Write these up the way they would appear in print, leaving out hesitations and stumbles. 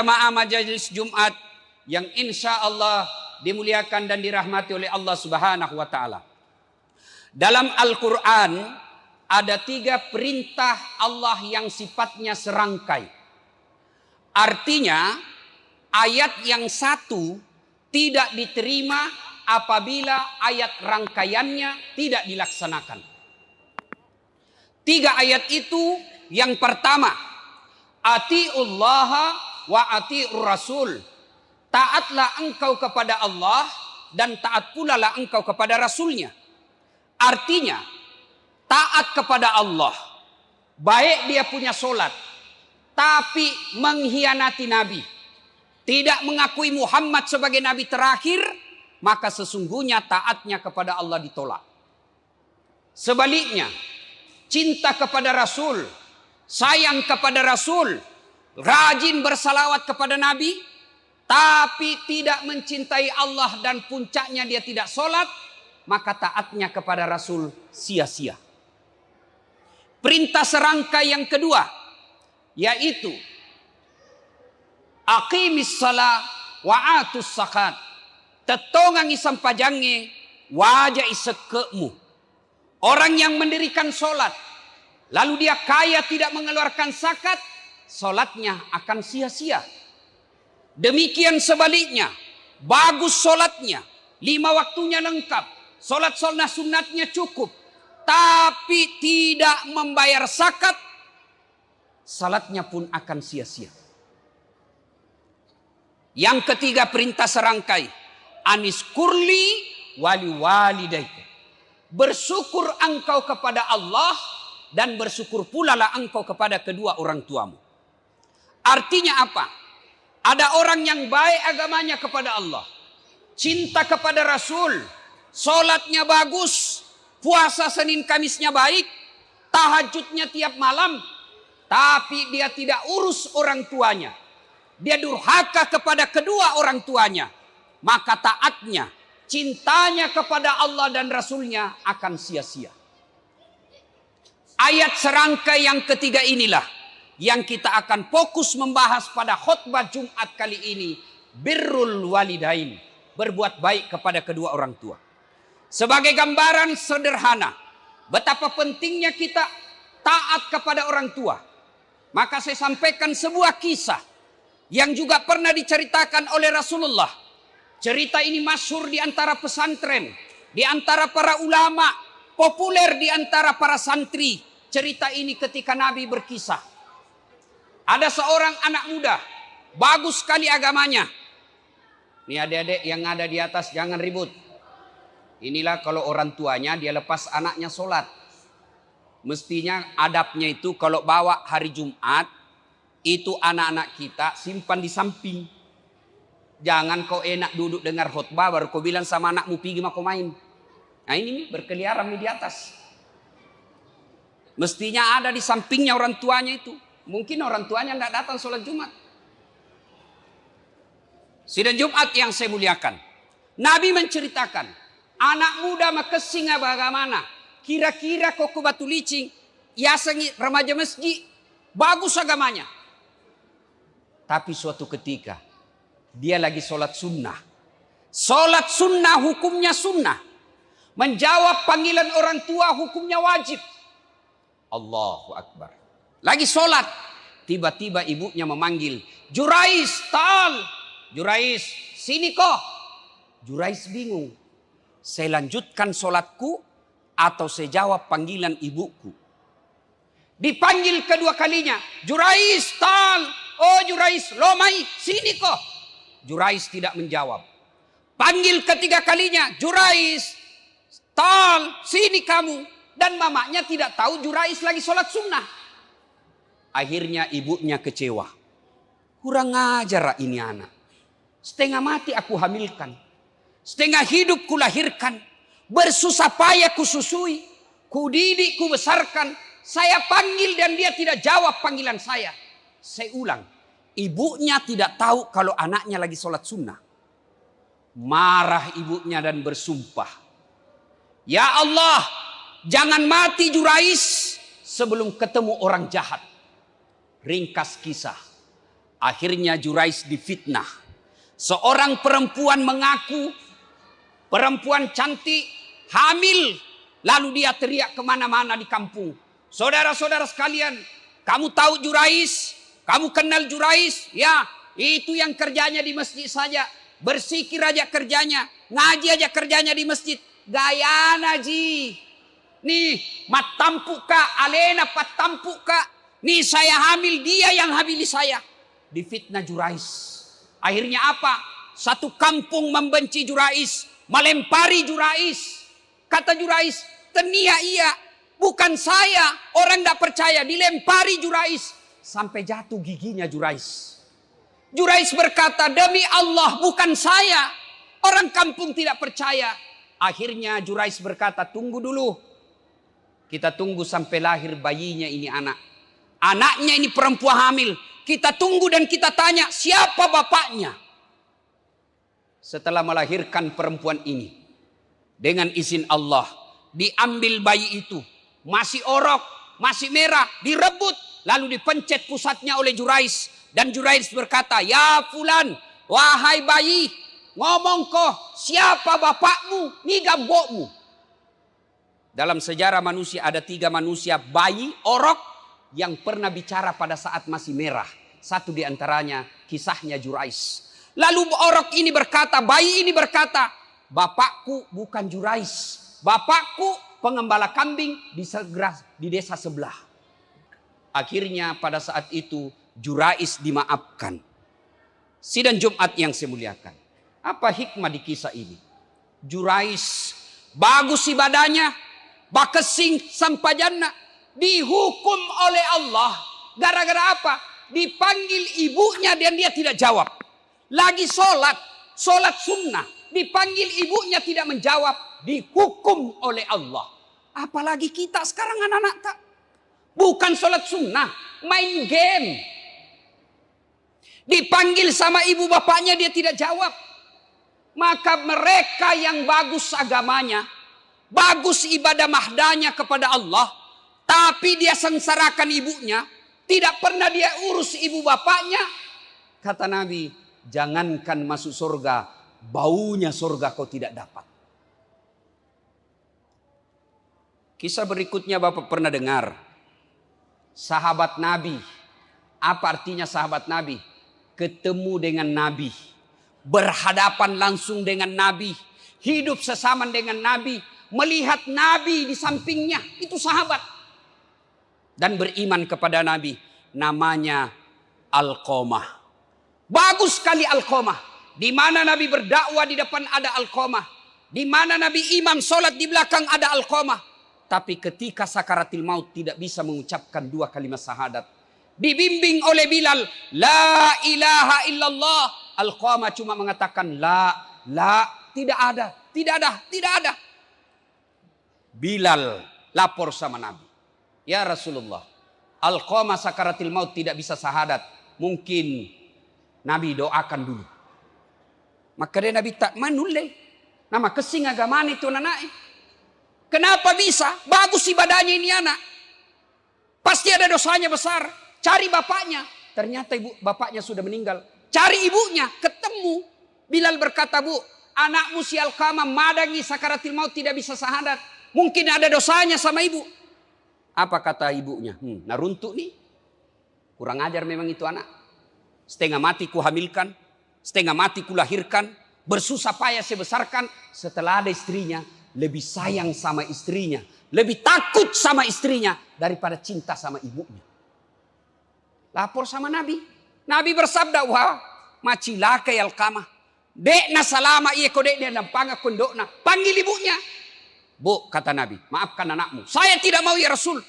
Jamaah majelis Jumat yang insya Allah dimuliakan dan dirahmati oleh Allah Subhanahu wa Ta'ala. Dalam Al-Quran ada 3 perintah Allah yang sifatnya serangkai. Artinya ayat yang satu tidak diterima apabila ayat rangkaiannya tidak dilaksanakan. 3 ayat itu, yang pertama, atiullaha wa atiur rasul. Taatlah engkau kepada Allah dan taat pula lah engkau kepada Rasulnya. Artinya taat kepada Allah, baik dia punya solat tapi mengkhianati Nabi, tidak mengakui Muhammad sebagai Nabi terakhir, maka sesungguhnya taatnya kepada Allah ditolak. Sebaliknya, cinta kepada Rasul, sayang kepada Rasul, rajin bersalawat kepada Nabi, tapi tidak mencintai Allah dan puncaknya dia tidak sholat, maka taatnya kepada Rasul sia-sia. Perintah serangkai yang kedua, yaitu aqimis salat wa atus zakat. Tetongang isam pajange, wajah isekemu. Orang yang mendirikan sholat, lalu dia kaya tidak mengeluarkan zakat, sholatnya akan sia-sia. Demikian sebaliknya, bagus sholatnya, 5 waktunya lengkap, sholat sunatnya cukup, tapi tidak membayar zakat, salatnya pun akan sia-sia. Yang ketiga perintah serangkai, anis kurli wali walidaika. Bersyukur engkau kepada Allah dan bersyukur pula lah engkau kepada kedua orang tuamu. Artinya apa? Ada orang yang baik agamanya kepada Allah, cinta kepada Rasul, sholatnya bagus, puasa Senin Kamisnya baik, tahajudnya tiap malam, tapi dia tidak urus orang tuanya, dia durhaka kepada kedua orang tuanya, maka taatnya, cintanya kepada Allah dan Rasulnya akan sia-sia. Ayat serangkai yang ketiga inilah yang kita akan fokus membahas pada khutbah Jumat kali ini. Birrul walidain, berbuat baik kepada kedua orang tua. Sebagai gambaran sederhana betapa pentingnya kita taat kepada orang tua, maka saya sampaikan sebuah kisah yang juga pernah diceritakan oleh Rasulullah. Cerita ini masyhur di antara pesantren, di antara para ulama, populer di antara para santri. Cerita ini ketika Nabi berkisah. Ada seorang anak muda, bagus sekali agamanya. Ini adik-adik yang ada di atas jangan ribut. Inilah kalau orang tuanya dia lepas anaknya sholat. Mestinya adabnya itu kalau bawa hari Jumat, itu anak-anak kita simpan di samping. Jangan kau enak duduk dengar khutbah baru kau bilang sama anakmu pergi mau kau main. Nah ini nih berkeliaran di atas. Mestinya ada di sampingnya orang tuanya itu. Mungkin orang tuanya tidak datang sholat Jumat. Sidang Jumat yang saya muliakan, Nabi menceritakan, anak muda makesing bagaimana? Kira-kira kok ke batu licing, yasangi remaja masjid, bagus agamanya. Tapi suatu ketika, dia lagi sholat sunnah. Sholat sunnah hukumnya sunnah. Menjawab panggilan orang tua hukumnya wajib. Allahu Akbar. Lagi sholat, tiba-tiba ibunya memanggil, Jurais, tal. Jurais, sini kok. Jurais bingung. Saya lanjutkan sholatku atau saya jawab panggilan ibuku. Dipanggil kedua kalinya, Jurais, tal. Oh Jurais, lomai, sini kok. Jurais tidak menjawab. Panggil ketiga kalinya, Jurais, tal, sini kamu. Dan mamanya tidak tahu Jurais lagi sholat sunnah. Akhirnya ibunya kecewa. Kurang ajar ini anak. Setengah mati aku hamilkan. Setengah hidup ku lahirkan. Bersusah payah ku susui. Ku didik, ku besarkan. Saya panggil dan dia tidak jawab panggilan saya. Saya ulang. Ibunya tidak tahu kalau anaknya lagi sholat sunnah. Marah ibunya dan bersumpah. Ya Allah, jangan mati Jurais sebelum ketemu orang jahat. Ringkas kisah. Akhirnya Jurais difitnah. Seorang perempuan mengaku perempuan cantik, hamil. Lalu dia teriak kemana-mana di kampung. Saudara-saudara sekalian, kamu tahu Jurais? Kamu kenal Jurais? Ya, itu yang kerjanya di masjid saja. Bersikir aja kerjanya. Ngaji aja kerjanya di masjid. Gaya naji. Nih, matampuk kak, alena patampuk kak. Nih saya hamil, dia yang hamili saya. Difitnah Jurais. Akhirnya apa? Satu kampung membenci Jurais. Melempari Jurais. Kata Jurais, tenia iya. Bukan saya. Orang tidak percaya. Dilempari Jurais. Sampai jatuh giginya Jurais. Jurais berkata, demi Allah bukan saya. Orang kampung tidak percaya. Akhirnya Jurais berkata, tunggu dulu. Kita tunggu sampai lahir bayinya ini anak. Anaknya ini perempuan hamil. Kita tunggu dan kita tanya siapa bapaknya. Setelah melahirkan perempuan ini. Dengan izin Allah. Diambil bayi itu. Masih orok. Masih merah. Direbut. Lalu dipencet pusatnya oleh Jurais. Dan Jurais berkata. Ya fulan. Wahai bayi. Ngomong kok. Siapa bapakmu? Ni gambokmu. Dalam sejarah manusia ada 3 manusia. Bayi, orok. Yang pernah bicara pada saat masih merah. Satu di antaranya kisahnya Jurais. Lalu orok ini berkata, bayi ini berkata, bapakku bukan Jurais. Bapakku pengembala kambing di desa sebelah. Akhirnya pada saat itu Jurais dimaafkan. Sidang Jumat yang saya muliakan. Apa hikmah di kisah ini? Jurais bagus ibadahnya, bakesing sampajana, dihukum oleh Allah. Gara-gara apa? Dipanggil ibunya dan dia tidak jawab. Lagi sholat sunnah. Dipanggil ibunya tidak menjawab. Dihukum oleh Allah. Apalagi kita sekarang anak-anak tak. Bukan sholat sunnah. Main game. Dipanggil sama ibu bapaknya dia tidak jawab. Maka mereka yang bagus agamanya. Bagus ibadah mahdanya kepada Allah. Tapi dia sengsarakan ibunya. Tidak pernah dia urus ibu bapaknya. Kata Nabi, jangankan masuk surga, baunya surga kau tidak dapat. Kisah berikutnya Bapak pernah dengar. Sahabat Nabi. Apa artinya sahabat Nabi? Ketemu dengan Nabi. Berhadapan langsung dengan Nabi. Hidup sesama dengan Nabi. Melihat Nabi di sampingnya. Itu sahabat. Dan beriman kepada Nabi. Namanya Alqamah. Bagus sekali Alqamah. Di mana Nabi berdakwah di depan ada Alqamah. Di mana Nabi imam sholat di belakang ada Alqamah. Tapi ketika sakaratil maut tidak bisa mengucapkan 2 kalimat syahadat. Dibimbing oleh Bilal. La ilaha illallah. Alqamah cuma mengatakan la. Tidak ada. Bilal lapor sama Nabi. Ya Rasulullah, Alqamah sakaratil maut tidak bisa syahadat. Mungkin Nabi doakan dulu. Maka dia Nabi tak manulai. Nama kesing agama itu anak. Kenapa bisa? Bagus ibadahnya ini anak. Pasti ada dosanya besar. Cari bapaknya. Ternyata bapaknya sudah meninggal. Cari ibunya. Ketemu. Bilal berkata, bu, anakmu si Alqamah madangi sakaratil maut tidak bisa syahadat. Mungkin ada dosanya sama ibu. Apa kata ibunya? Naruntuk nih. Kurang ajar memang itu anak. Setengah mati ku hamilkan. Setengah mati ku lahirkan. Bersusah payah saya besarkan. Setelah ada istrinya. Lebih sayang sama istrinya. Lebih takut sama istrinya. Daripada cinta sama ibunya. Lapor sama Nabi. Nabi bersabda. Wah, macilaka ya Alqamah. Dekna salama iya kodek dia nampanga kondokna. Panggil ibunya. Bu, kata Nabi, maafkan anakmu. Saya tidak mau ya Rasul.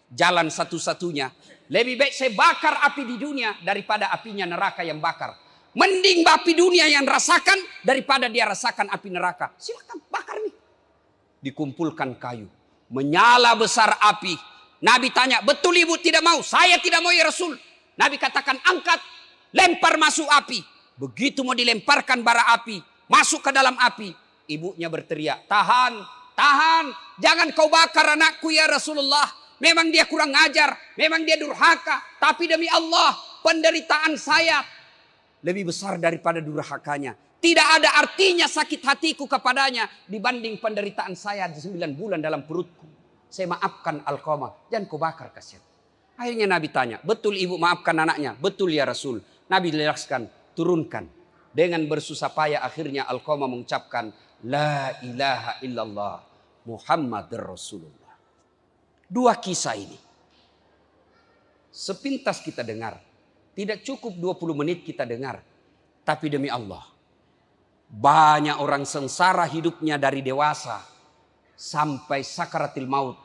Jalan satu-satunya. Lebih baik saya bakar api di dunia daripada apinya neraka yang bakar. Mending api dunia yang rasakan daripada dia rasakan api neraka. Silakan bakar nih. Dikumpulkan kayu. Menyala besar api. Nabi tanya, betul ibu tidak mau? Saya tidak mau ya Rasul. Nabi katakan angkat. Lempar masuk api. Begitu mau dilemparkan bara api. Masuk ke dalam api. Ibunya berteriak, tahan. Jangan kau bakar anakku ya Rasulullah. Memang dia kurang ajar. Memang dia durhaka. Tapi demi Allah, penderitaan saya lebih besar daripada durhakanya. Tidak ada artinya sakit hatiku kepadanya dibanding penderitaan saya 9 bulan dalam perutku. Saya maafkan Alqamah, jangan kau bakar kasihan. Akhirnya Nabi tanya, betul ibu maafkan anaknya? Betul ya Rasul. Nabi jelaskan, turunkan. Dengan bersusah payah akhirnya Alqamah mengucapkan, La ilaha illallah Muhammad Rasulullah. Dua kisah ini sepintas kita dengar. Tidak cukup 20 menit kita dengar. Tapi demi Allah, banyak orang sengsara hidupnya dari dewasa sampai sakaratil maut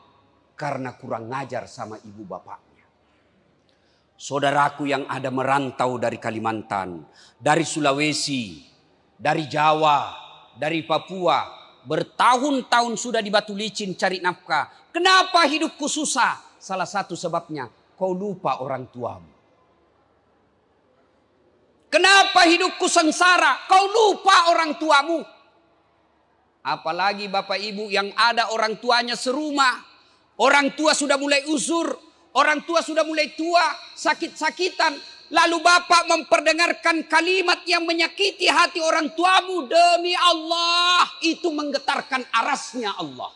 karena kurang ngajar sama ibu bapaknya. Saudaraku yang ada merantau dari Kalimantan, dari Sulawesi, dari Jawa, dari Papua, bertahun-tahun sudah di Batu Licin cari nafkah. Kenapa hidupku susah? Salah satu sebabnya kau lupa orang tuamu. Kenapa hidupku sengsara? Kau lupa orang tuamu. Apalagi bapak ibu yang ada orang tuanya serumah. Orang tua sudah mulai uzur. Orang tua sudah mulai tua, sakit-sakitan. Lalu bapak memperdengarkan kalimat yang menyakiti hati orang tuamu. Demi Allah, itu menggetarkan arasnya Allah.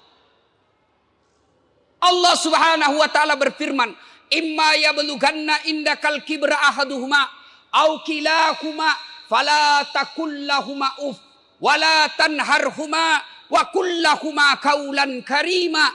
Allah subhanahu wa ta'ala berfirman, Imma yablughanna indakal kibra ahaduhuma au kilahuma fala takullahuma uf wala tanharhuma wa kullahuma kaulan karima.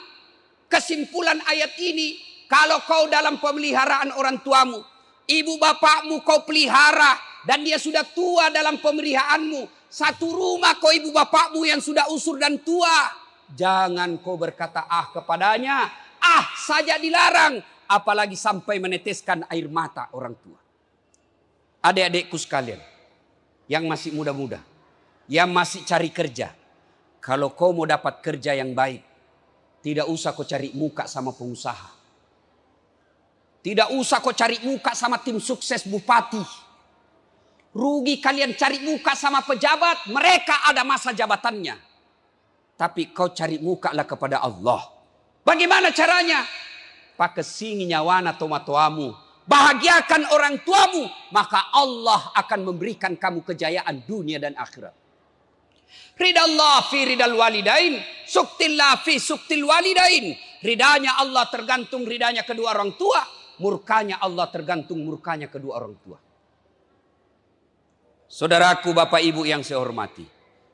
Kesimpulan ayat ini, kalau kau dalam pemeliharaan orang tuamu, ibu bapakmu kau pelihara dan dia sudah tua dalam pemeliharaanmu, satu rumah kau ibu bapakmu yang sudah usur dan tua, jangan kau berkata ah kepadanya, ah saja dilarang, apalagi sampai meneteskan air mata orang tua. Adik-adikku sekalian yang masih muda-muda, yang masih cari kerja, kalau kau mau dapat kerja yang baik, tidak usah kau cari muka sama pengusaha. Tidak usah kau cari muka sama tim sukses bupati. Rugi kalian cari muka sama pejabat, mereka ada masa jabatannya. Tapi kau cari muka lah kepada Allah. Bagaimana caranya? Pakai singi nyawana tomatoamu. Bahagiakan orang tuamu, maka Allah akan memberikan kamu kejayaan dunia dan akhirat. Ridallah fi ridal walidain, suktillah fi suktil walidain. Ridanya Allah tergantung ridanya kedua orang tua, murkanya Allah tergantung murkanya kedua orang tua. Saudaraku, bapak ibu yang saya hormati,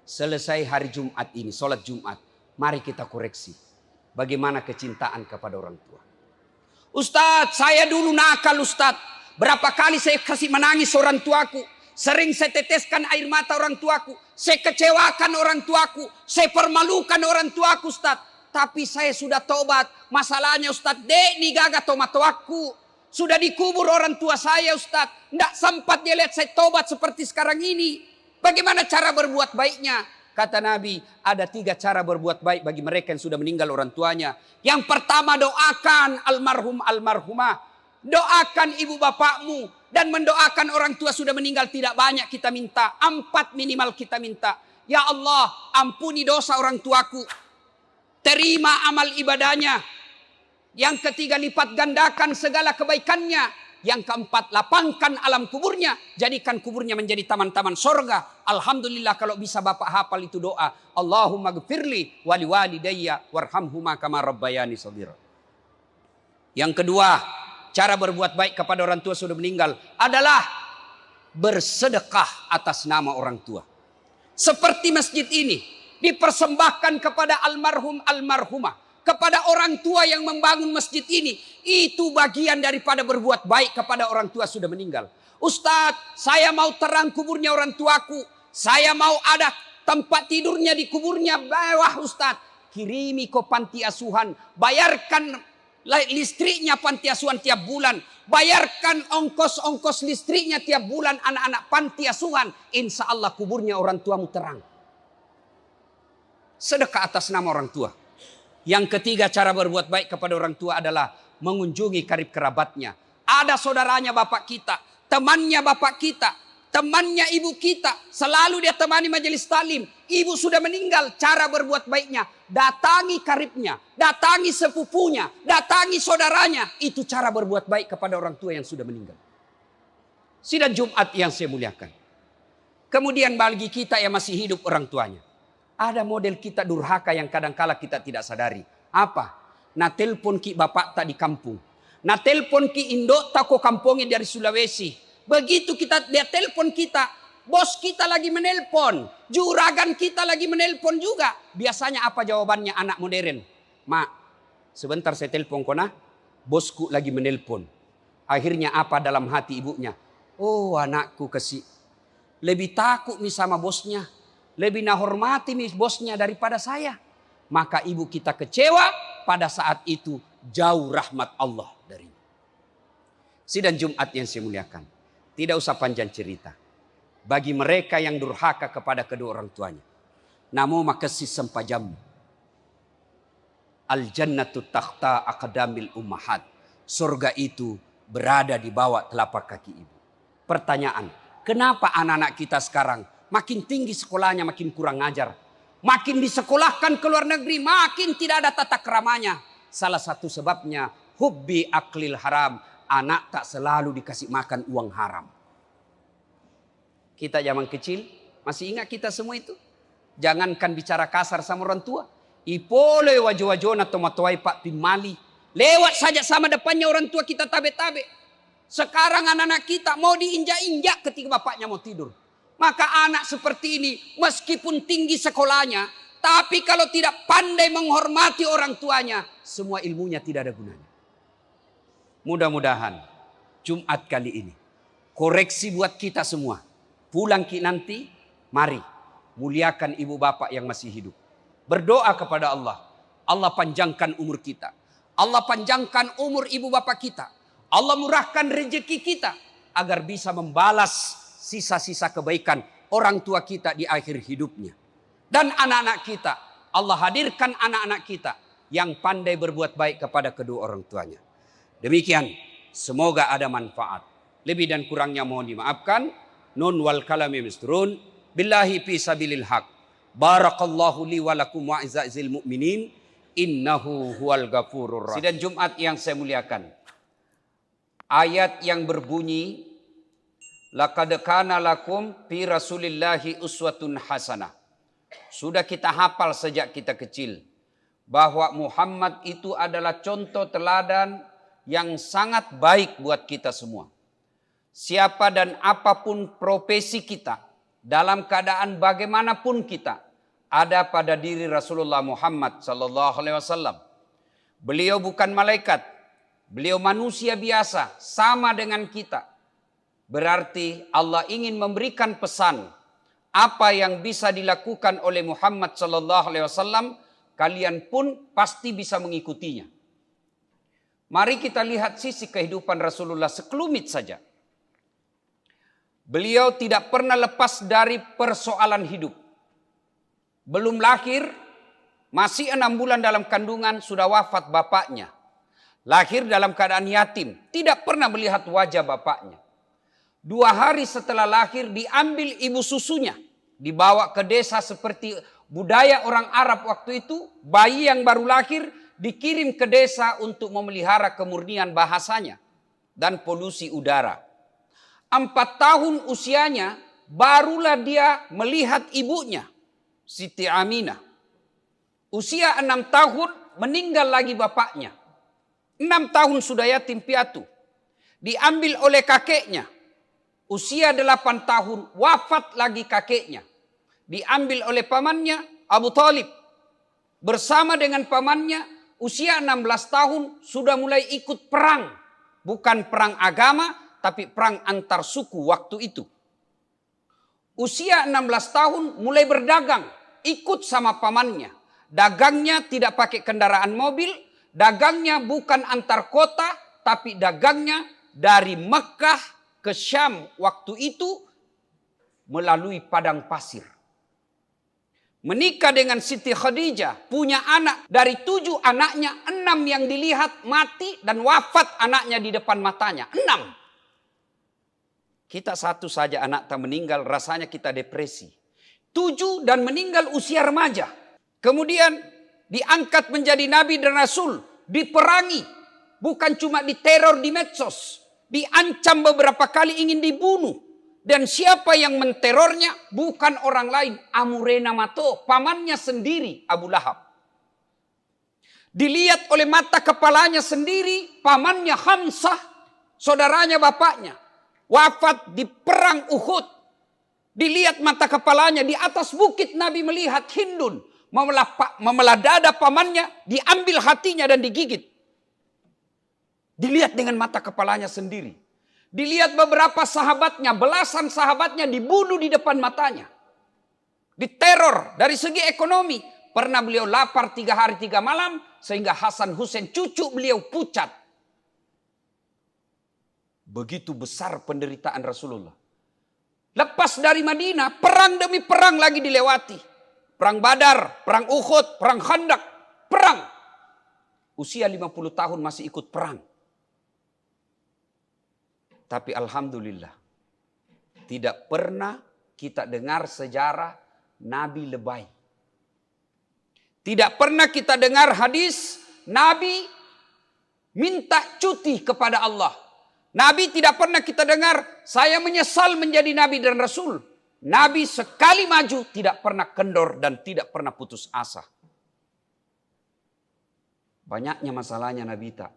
selesai hari Jumat ini, sholat Jumat, mari kita koreksi bagaimana kecintaan kepada orang tua. Ustadz, saya dulu nakal Ustadz. Berapa kali saya kasih menangis orang tuaku. Sering saya teteskan air mata orang tuaku. Saya kecewakan orang tuaku. Saya permalukan orang tuaku Ustadz. Tapi saya sudah tobat. Masalahnya Ustadz, dek ni gaga tomatoaku. Sudah dikubur orang tua saya Ustadz. Tidak sempat dia lihat saya tobat seperti sekarang ini. Bagaimana cara berbuat baiknya? Kata Nabi, ada 3 cara berbuat baik bagi mereka yang sudah meninggal orang tuanya. Yang pertama, doakan almarhum almarhumah. Doakan ibu bapakmu. Dan mendoakan orang tua sudah meninggal tidak banyak kita minta. 4 minimal kita minta. Ya Allah, ampuni dosa orang tuaku. Terima amal ibadahnya. Yang ketiga, lipat gandakan segala kebaikannya. Yang keempat, lapangkan alam kuburnya. Jadikan kuburnya menjadi taman-taman sorga. Alhamdulillah kalau bisa bapak hafal itu doa. Allahumma gfirli wali walidayya warhamhuma kama rabbayani shaghira. Yang kedua, cara berbuat baik kepada orang tua sudah meninggal adalah bersedekah atas nama orang tua. Seperti masjid ini dipersembahkan kepada almarhum almarhumah. Kepada orang tua yang membangun masjid ini. Itu bagian daripada berbuat baik kepada orang tua sudah meninggal. Ustadz, saya mau terang kuburnya orang tuaku. Saya mau ada tempat tidurnya di kuburnya. Wah Ustadz, kirimi ke panti asuhan. Bayarkan listriknya panti asuhan tiap bulan. Bayarkan ongkos-ongkos listriknya tiap bulan anak-anak panti asuhan. Insya Allah kuburnya orang tuamu terang. Sedekah atas nama orang tua. Yang ketiga cara berbuat baik kepada orang tua adalah mengunjungi karib kerabatnya. Ada saudaranya bapak kita, temannya bapak kita, temannya ibu kita. Selalu dia temani majelis talim. Ibu sudah meninggal, cara berbuat baiknya. Datangi karibnya, datangi sepupunya, datangi saudaranya. Itu cara berbuat baik kepada orang tua yang sudah meninggal. Sidang Jumat yang saya muliakan. Kemudian bagi kita yang masih hidup orang tuanya. Ada model kita durhaka yang kadangkala kita tidak sadari. Apa? Na telpon ki bapak tak di kampung. Na telpon ki indok tak ko kampungnya dari Sulawesi. Begitu kita dia telpon kita, bos kita lagi menelpon, juragan kita lagi menelpon juga. Biasanya apa jawabannya anak modern? Mak, sebentar saya telpon kona, bosku lagi menelpon. Akhirnya apa dalam hati ibunya? Oh anakku kasih. Lebih takut nih sama bosnya. Lebih nahormati nih bosnya daripada saya. Maka ibu kita kecewa pada saat itu jauh rahmat Allah darinya. Sidang Jumat yang saya muliakan. Tidak usah panjang cerita. Bagi mereka yang durhaka kepada kedua orang tuanya. Namo makasih sempajamu. Al-jannatu takhta aqdamil ummahat. Surga itu berada di bawah telapak kaki ibu. Pertanyaan, kenapa anak-anak kita sekarang makin tinggi sekolahnya makin kurang ajar? Makin disekolahkan ke luar negeri makin tidak ada tata keramanya. Salah satu sebabnya hubbi aklil haram. Anak tak selalu dikasih makan uang haram. Kita zaman kecil masih ingat kita semua itu? Jangankan bicara kasar sama orang tua. Ipole wajo-wajona tomatoai pak timali. Lewat saja sama depannya orang tua kita tabe-tabe. Sekarang anak-anak kita mau diinjak-injak ketika bapaknya mau tidur. Maka anak seperti ini meskipun tinggi sekolahnya, tapi kalau tidak pandai menghormati orang tuanya, semua ilmunya tidak ada gunanya. Mudah-mudahan Jumat kali ini koreksi buat kita semua. Pulang nanti, mari muliakan ibu bapak yang masih hidup. Berdoa kepada Allah. Allah panjangkan umur kita. Allah panjangkan umur ibu bapak kita. Allah murahkan rezeki kita agar bisa membalas sisa-sisa kebaikan orang tua kita di akhir hidupnya. Dan anak-anak kita, Allah hadirkan anak-anak kita yang pandai berbuat baik kepada kedua orang tuanya. Demikian, semoga ada manfaat. Lebih dan kurangnya mohon dimaafkan. Nun wal kalami misturun. Billahi fi sabilil haq. Barakallahu li wa lakum wa izza'il mu'minin. Innahu huwal ghafurur rahim. Sidang Jumat yang saya muliakan. Ayat yang berbunyi laqad kana lakum fi rasulillahi uswatun hasanah. Sudah kita hafal sejak kita kecil bahwa Muhammad itu adalah contoh teladan yang sangat baik buat kita semua. Siapa dan apapun profesi kita, dalam keadaan bagaimanapun kita, ada pada diri Rasulullah Muhammad sallallahu alaihi wasallam. Beliau bukan malaikat. Beliau manusia biasa, sama dengan kita. Berarti Allah ingin memberikan pesan. Apa yang bisa dilakukan oleh Muhammad sallallahu alaihi wasallam, kalian pun pasti bisa mengikutinya. Mari kita lihat sisi kehidupan Rasulullah sekelumit saja. Beliau tidak pernah lepas dari persoalan hidup. Belum lahir, masih 6 bulan dalam kandungan sudah wafat bapaknya. Lahir dalam keadaan yatim, tidak pernah melihat wajah bapaknya. 2 hari setelah lahir diambil ibu susunya, dibawa ke desa seperti budaya orang Arab waktu itu. Bayi yang baru lahir dikirim ke desa untuk memelihara kemurnian bahasanya dan polusi udara. 4 tahun usianya barulah dia melihat ibunya, Siti Aminah. Usia 6 tahun meninggal lagi bapaknya. 6 tahun sudah yatim piatu. Diambil oleh kakeknya. Usia 8 tahun wafat lagi kakeknya. Diambil oleh pamannya Abu Talib. Bersama dengan pamannya usia 16 tahun sudah mulai ikut perang. Bukan perang agama tapi perang antar suku waktu itu. Usia 16 tahun mulai berdagang. Ikut sama pamannya. Dagangnya tidak pakai kendaraan mobil. Dagangnya bukan antar kota, tapi dagangnya dari Mekah ke Syam waktu itu melalui padang pasir. Menikah dengan Siti Khadijah, punya anak. Dari 7 anaknya, 6 yang dilihat mati dan wafat anaknya di depan matanya. 6. Kita 1 saja anak tak meninggal, rasanya kita depresi. 7 dan meninggal usia remaja. Kemudian diangkat menjadi nabi dan rasul, diperangi, bukan cuma diteror di medsos, diancam beberapa kali ingin dibunuh. Dan siapa yang menterornya? Bukan orang lain, Amurena Mato, pamannya sendiri, Abu Lahab. Dilihat oleh mata kepalanya sendiri, pamannya Hamzah, saudaranya bapaknya, wafat di perang Uhud. Dilihat mata kepalanya di atas bukit, Nabi melihat Hindun memelah dada pamannya, diambil hatinya dan digigit. Dilihat dengan mata kepalanya sendiri. Dilihat beberapa sahabatnya, belasan sahabatnya dibunuh di depan matanya. Diteror dari segi ekonomi. Pernah beliau lapar 3 hari 3 malam, sehingga Hasan Hussein cucu beliau pucat. Begitu besar penderitaan Rasulullah. Lepas dari Madinah, perang demi perang lagi dilewati. Perang Badar, perang Uhud, perang Khandaq, perang. Usia 50 tahun masih ikut perang. Tapi alhamdulillah, tidak pernah kita dengar sejarah Nabi lebay. Tidak pernah kita dengar hadis Nabi minta cuti kepada Allah. Nabi tidak pernah kita dengar, saya menyesal menjadi Nabi dan Rasul. Nabi sekali maju tidak pernah kendor dan tidak pernah putus asa. Banyaknya masalahnya Nabi tak.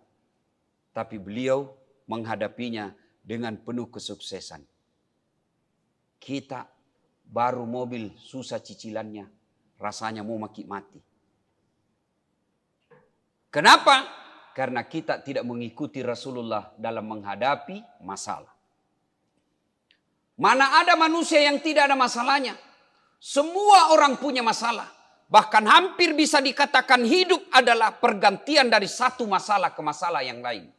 Tapi beliau menghadapinya dengan penuh kesuksesan. Kita baru mobil susah cicilannya, rasanya mau mati. Kenapa? Karena kita tidak mengikuti Rasulullah dalam menghadapi masalah. Mana ada manusia yang tidak ada masalahnya? Semua orang punya masalah. Bahkan hampir bisa dikatakan hidup adalah pergantian dari satu masalah ke masalah yang lain.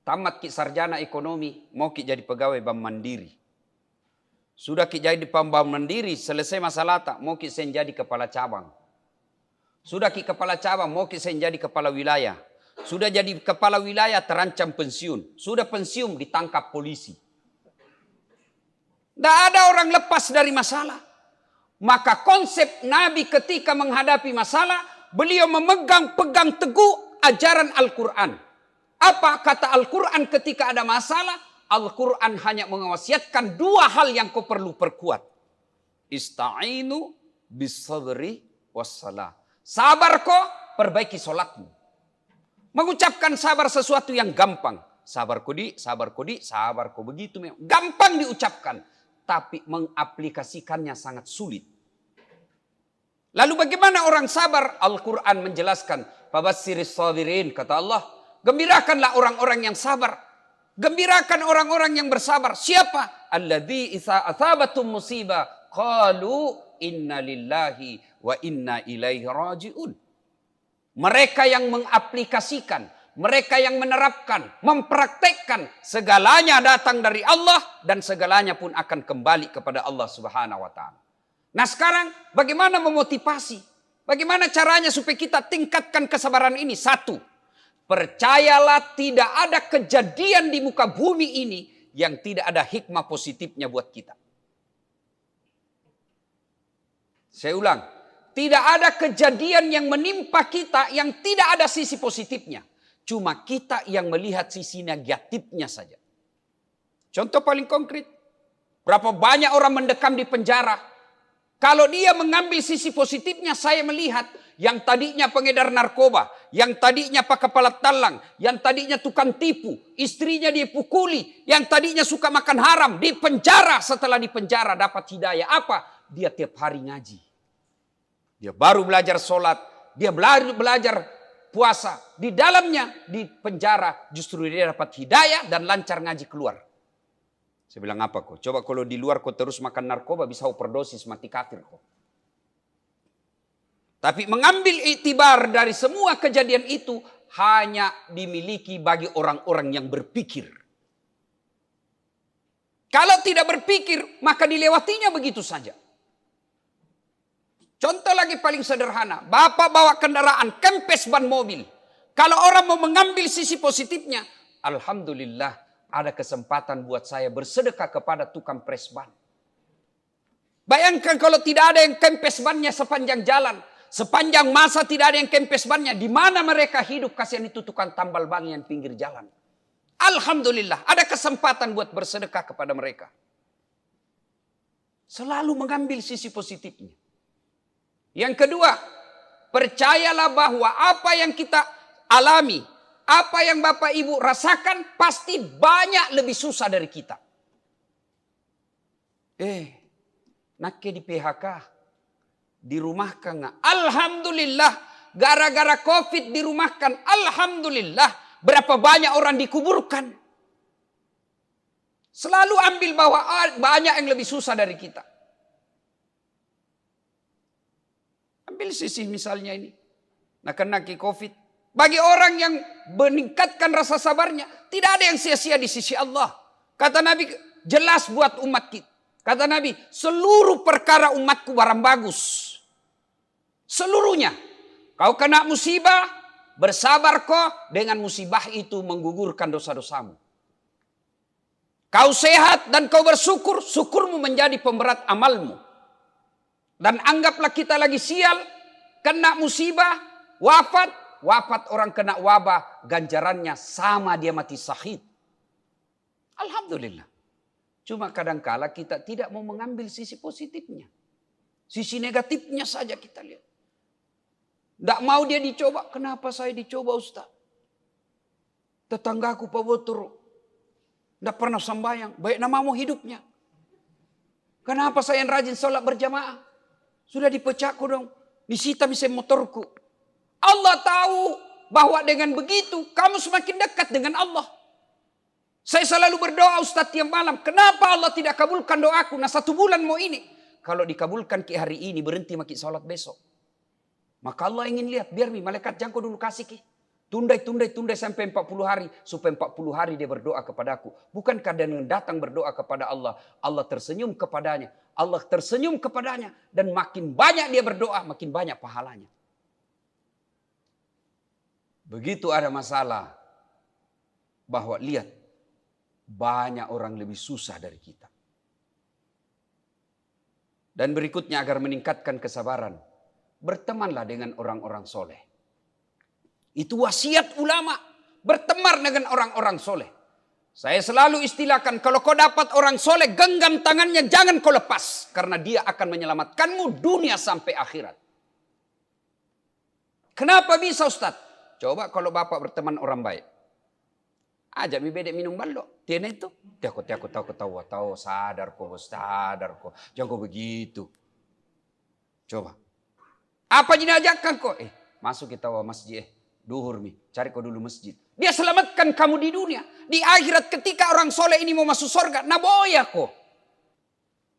Tamat ki sarjana ekonomi, mau ki jadi pegawai bank mandiri. Sudah ki jadi bank mandiri, selesai masalah tak, mau ki sen jadi kepala cabang. Sudah ki kepala cabang, mau ki sen jadi kepala wilayah. Sudah jadi kepala wilayah terancam pensiun. Sudah pensiun ditangkap polisi. Tidak ada orang lepas dari masalah. Maka konsep Nabi ketika menghadapi masalah, beliau pegang teguh ajaran Al-Quran. Apa kata Al-Quran ketika ada masalah? Al-Quran hanya mewasiatkan 2 hal yang kau perlu perkuat. Ista'inu bis-sabri was-salah. Sabar kau, perbaiki solatmu. Mengucapkan sabar sesuatu yang gampang. Sabar kodi, sabar kodi, sabar kau begitu. Gampang diucapkan. Tapi mengaplikasikannya sangat sulit. Lalu bagaimana orang sabar? Al-Quran menjelaskan. Fabassiris sabirin, kata Allah. Gembirakanlah orang-orang yang sabar. Gembirakan orang-orang yang bersabar. Siapa? Alladzi idza asabatum musibah qalu inna lillahi wa inna ilaihi rajiun. Mereka yang mengaplikasikan, mereka yang menerapkan, mempraktekkan, segalanya datang dari Allah dan segalanya pun akan kembali kepada Allah Subhanahu wa taala. Nah, sekarang bagaimana memotivasi? Bagaimana caranya supaya kita tingkatkan kesabaran ini? 1. Percayalah tidak ada kejadian di muka bumi ini yang tidak ada hikmah positifnya buat kita. Saya ulang. Tidak ada kejadian yang menimpa kita yang tidak ada sisi positifnya. Cuma kita yang melihat sisi negatifnya saja. Contoh paling konkret. Berapa banyak orang mendekam di penjara. Kalau dia mengambil sisi positifnya, saya melihat yang tadinya pengedar narkoba, yang tadinya pak kepala talang, yang tadinya tukang tipu, istrinya dia pukuli, yang tadinya suka makan haram, di penjara. Setelah di penjara dapat hidayah. Apa? Dia tiap hari ngaji. Dia baru belajar sholat, dia belajar puasa. Di dalamnya, di penjara justru dia dapat hidayah dan lancar ngaji keluar. Saya bilang apa kok? Coba kalau di luar kau terus makan narkoba bisa overdosis mati kafir kok. Tapi mengambil iktibar dari semua kejadian itu hanya dimiliki bagi orang-orang yang berpikir. Kalau tidak berpikir maka dilewatinya begitu saja. Contoh lagi paling sederhana. Bapak bawa kendaraan, kempes ban mobil. Kalau orang mau mengambil sisi positifnya, alhamdulillah. Ada kesempatan buat saya bersedekah kepada tukang pres ban. Bayangkan kalau tidak ada yang kempes bannya sepanjang jalan. Sepanjang masa tidak ada yang kempes bannya. Di mana mereka hidup? Kasihan itu tukang tambal ban yang pinggir jalan. Alhamdulillah, ada kesempatan buat bersedekah kepada mereka. Selalu mengambil sisi positifnya. Yang kedua, percayalah bahwa apa yang kita alami, apa yang Bapak Ibu rasakan pasti banyak lebih susah dari kita. Nakke di PHK, dirumahkan nggak? Alhamdulillah, gara-gara COVID dirumahkan. Alhamdulillah. Berapa banyak orang dikuburkan. Selalu ambil bahwa banyak yang lebih susah dari kita. Ambil sisi misalnya ini. Nah, kena COVID. Bagi orang yang meningkatkan rasa sabarnya, tidak ada yang sia-sia di sisi Allah. Kata Nabi, jelas buat umat kita. Kata Nabi, seluruh perkara umatku barang bagus. Seluruhnya. Kau kena musibah, bersabar kok, dengan musibah itu menggugurkan dosa-dosamu. Kau sehat dan kau bersyukur, syukurmu menjadi pemberat amalmu. Dan anggaplah kita lagi sial, kena musibah, wafat orang kena wabah, ganjarannya sama dia mati syahid. Alhamdulillah. Cuma kadangkala kita tidak mau mengambil sisi positifnya. Sisi negatifnya saja kita lihat. Tidak mau dia dicoba. Kenapa saya dicoba, Ustaz? Tetanggaku Pak Botor tidak pernah sembahyang. Baik namamu hidupnya. Kenapa saya yang rajin sholat berjamaah? Sudah dipecahku dong. Disita mesin motorku. Allah tahu bahwa dengan begitu kamu semakin dekat dengan Allah. Saya selalu berdoa Ustaz tiap malam. Kenapa Allah tidak kabulkan doaku? Nah 1 bulan mau ini. Kalau dikabulkan ki hari ini berhenti makin sholat besok. Maka Allah ingin lihat, biar malaikat jangkau dulu kasih ki. Tundai sampai 40 hari. Supaya 40 hari dia berdoa kepadaku. Bukankah dengan datang berdoa kepada Allah, Allah tersenyum kepadanya. Allah tersenyum kepadanya. Dan makin banyak dia berdoa, makin banyak pahalanya. Begitu ada masalah. Bahwa lihat, banyak orang lebih susah dari kita. Dan berikutnya agar meningkatkan kesabaran. Bertemanlah dengan orang-orang soleh. Itu wasiat ulama. Berteman dengan orang-orang soleh. Saya selalu istilahkan, kalau kau dapat orang soleh, genggam tangannya, jangan kau lepas. Karena dia akan menyelamatkanmu dunia sampai akhirat. Kenapa bisa Ustaz? Coba kalau bapak berteman orang baik. Ajak mi bedek minum balok. Tiada itu. Aku tahu, sadar kok. Jangan kau begitu. Coba. Apa yang diajakkan kok? Masuk kita wa masjid. Duhur mi. Cari kau dulu masjid. Dia selamatkan kamu di dunia. Di akhirat ketika orang soleh ini mau masuk surga. Naboya kok.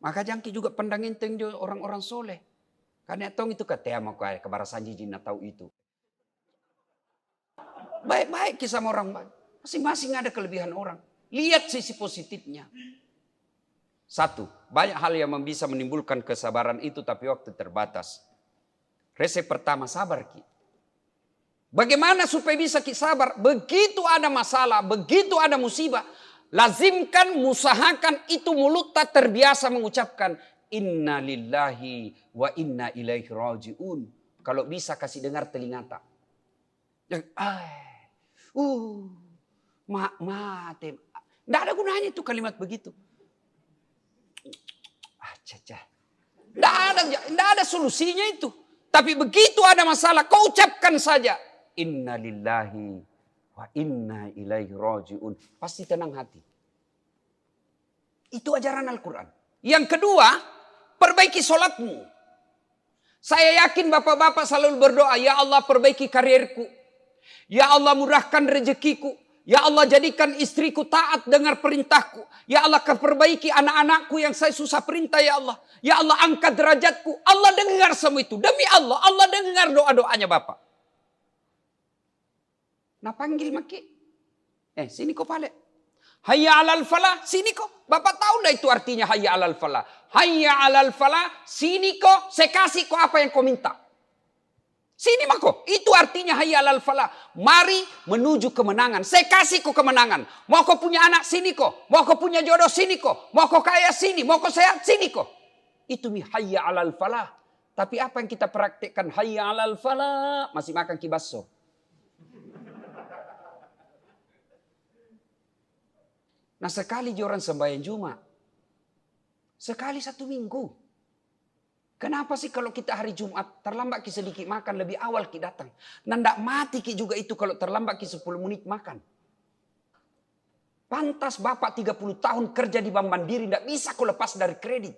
Maka jangki juga pandang enteng orang-orang soleh. Karena tong itu kata mau kaya kebarasan jijin tahu itu. Baik-baik sama orang baik. Masing-masing ada kelebihan orang. Lihat sisi positifnya. 1. Banyak hal yang bisa menimbulkan kesabaran itu tapi waktu terbatas. Resep pertama, sabar ki. Bagaimana supaya bisa ki sabar? Begitu ada masalah, begitu ada musibah. Lazimkan, usahakan itu mulut tak terbiasa mengucapkan. Inna lillahi wa inna ilaihi raji'un. Kalau bisa kasih dengar telinga tak. Mati. Tidak ada gunanya itu kalimat begitu. Tidak ada solusinya itu. Tapi begitu ada masalah, kau ucapkan saja. Inna lillahi wa inna ilaihi raji'un. Pasti tenang hati. Itu ajaran Al-Quran. Yang kedua, perbaiki solatmu. Saya yakin bapak-bapak selalu berdoa, ya Allah perbaiki karirku. Ya Allah murahkan rezekiku. Ya Allah jadikan istriku taat dengar perintahku. Ya Allah perbaiki anak-anakku yang saya susah perintah ya Allah. Ya Allah angkat derajatku. Allah dengar semua itu. Demi Allah, Allah dengar doa-doanya Bapak. Nah panggil maki. Sini kau pale. Hayya alal falah, sini kau. Bapak tahu dah itu artinya hayya alal falah. Hayya alal falah, sini kau. Saya kasih kau apa yang kau minta. Sini mako, itu artinya hayya alal falah. Mari menuju kemenangan. Saya kasih kau kemenangan. Mau kau punya anak sini kau. Mau kau punya jodoh sini kau. Mau kau kaya sini. Mau kau sehat sini kau. Itu hayya alal falah. Tapi apa yang kita praktikkan hayya alal falah? Masih makan kibaso. Nah sekali orang sembahyang Jumat. Sekali 1 minggu. Kenapa sih kalau kita hari Jumat terlambat ki sedikit makan, lebih awal ki datang. Nah ndak mati ki juga itu kalau terlambat ki 10 menit makan. Pantas Bapak 30 tahun kerja di Bank Mandiri ndak bisa kau lepas dari kredit.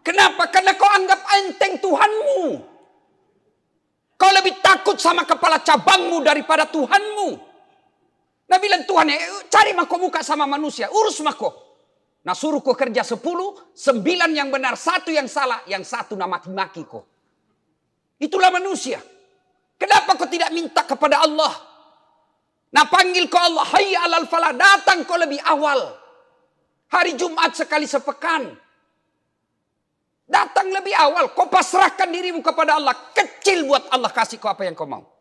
Kenapa? Karena kau anggap enteng Tuhanmu. Kau lebih takut sama kepala cabangmu daripada Tuhanmu. Nah bilang Tuhan, cari mako muka sama manusia, urus mako. Nah suruh kau kerja 10, 9 yang benar, 1 yang salah, yang 1 nak maki-maki kau. Itulah manusia. Kenapa kau tidak minta kepada Allah? Nah panggil kau Allah, hayya alal falah, datang kau lebih awal. Hari Jumat sekali sepekan. Datang lebih awal, kau pasrahkan dirimu kepada Allah. Kecil buat Allah kasih kau apa yang kau mau.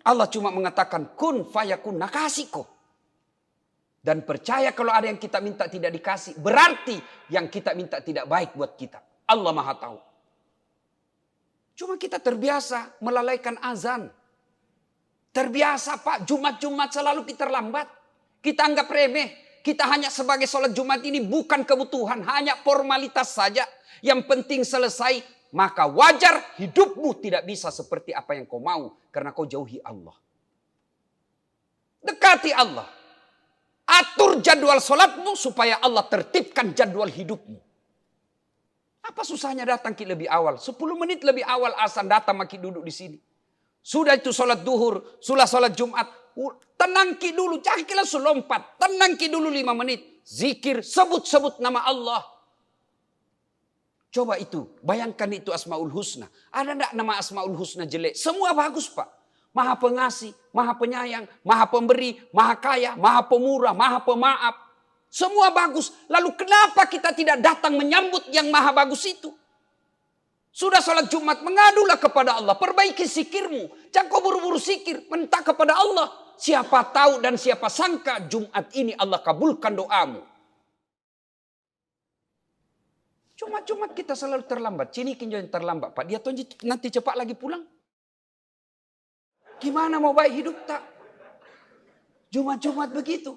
Allah cuma mengatakan kun fayakun, nah kasih kau. Dan percaya kalau ada yang kita minta tidak dikasih, berarti yang kita minta tidak baik buat kita. Allah Maha tahu. Cuma kita terbiasa melalaikan azan. Terbiasa Pak, Jumat-Jumat selalu kita terlambat. Kita anggap remeh. Kita hanya sebagai sholat Jumat ini bukan kebutuhan, hanya formalitas saja. Yang penting selesai, maka wajar hidupmu tidak bisa seperti apa yang kau mau. Karena kau jauhi Allah. Dekati Allah. Atur jadwal sholatmu supaya Allah tertibkan jadwal hidupmu. Apa susahnya datang ki lebih awal? 10 menit lebih awal azan datang maki duduk di sini. Sudah itu sholat duhur, sudah sholat Jumat. Tenang ki dulu, jangan ki langsung lompat. Tenang ki dulu 5 menit. Zikir, sebut-sebut nama Allah. Coba itu, bayangkan itu Asmaul Husna. Ada enggak nama Asmaul Husna jelek? Semua bagus Pak. Maha pengasih, maha penyayang, maha pemberi, maha kaya, maha pemurah, maha pemaaf. Semua bagus. Lalu kenapa kita tidak datang menyambut yang maha bagus itu? Sudah sholat Jumat, mengadulah kepada Allah. Perbaiki zikirmu. Jangan kau buru-buru zikir. Minta kepada Allah. Siapa tahu dan siapa sangka Jumat ini Allah kabulkan doamu. Jumat-Jumat kita selalu terlambat. Sini kinjau yang terlambat Pak. Dia nanti cepat lagi pulang. Gimana mau baik hidup tak? Jumat-Jumat begitu.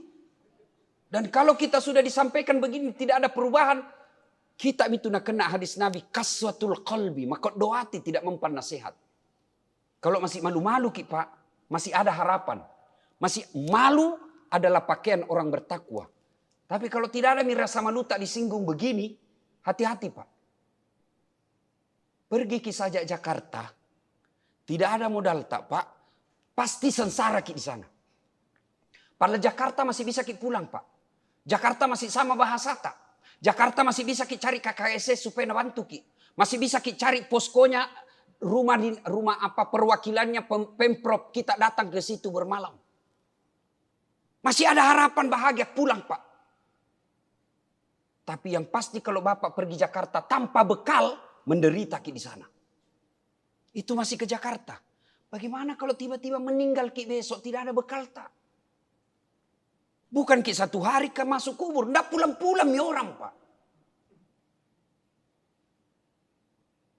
Dan kalau kita sudah disampaikan begini tidak ada perubahan. Kita itu nak kena hadis Nabi. Kaswatul qalbi. Maka doa tidak mempan nasihat. Kalau masih malu-malu Pak. Masih ada harapan. Masih malu adalah pakaian orang bertakwa. Tapi kalau tidak ada rasa malu tak disinggung begini. Hati-hati Pak. Pergi ki saja Jakarta. Tidak ada modal tak Pak. Pasti sengsara ki di sana. Padahal Jakarta masih bisa ki pulang Pak. Jakarta masih sama bahasa tak. Jakarta masih bisa ki cari KKSS supaya bantu ki. Masih bisa ki cari poskonya rumah apa perwakilannya Pemprov kita datang ke situ bermalam. Masih ada harapan bahagia pulang Pak. Tapi yang pasti kalau Bapak pergi Jakarta tanpa bekal menderita ki di sana. Itu masih ke Jakarta. Bagaimana kalau tiba-tiba meninggal ki besok tidak ada bekal tak? Bukan ki 1 hari ke masuk kubur. Nggak pulang-pulang ya orang Pak.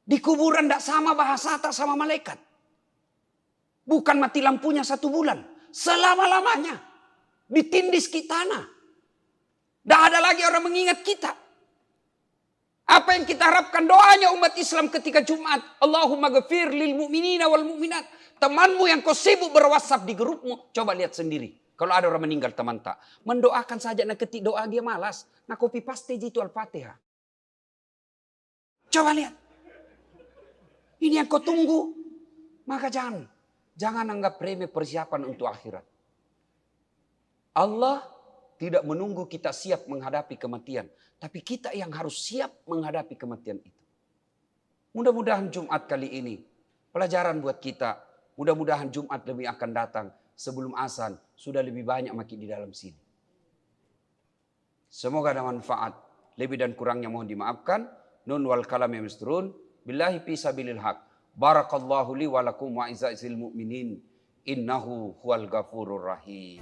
Di kuburan nggak sama bahasa tak sama malaikat. Bukan mati lampunya 1 bulan. Selama-lamanya. Ditindis ki tanah. Nggak ada lagi orang mengingat kita. Apa yang kita harapkan doanya umat Islam ketika Jumat. Allahumma ghafir lil mu'minina wal mu'minat. Temanmu yang kau sibuk berwhatsapp di grupmu. Coba lihat sendiri. Kalau ada orang meninggal teman tak. Mendoakan saja nak ketik doa dia malas. Nak copy paste itu Al-Fatihah. Coba lihat. Ini yang kau tunggu. Maka jangan anggap remeh persiapan untuk akhirat. Allah tidak menunggu kita siap menghadapi kematian. Tapi kita yang harus siap menghadapi kematian itu. Mudah-mudahan Jumat kali ini pelajaran buat kita. Mudah-mudahan Jumat lebih akan datang sebelum azan sudah lebih banyak makin di dalam sini. Semoga ada manfaat. Lebih dan kurangnya mohon dimaafkan. Nun wal kalam yang misturun. Billahi fi sabilil haq. Barakallahu li wa lakum wa izza'il mu'minin. Innahu huwal ghafurur rahim.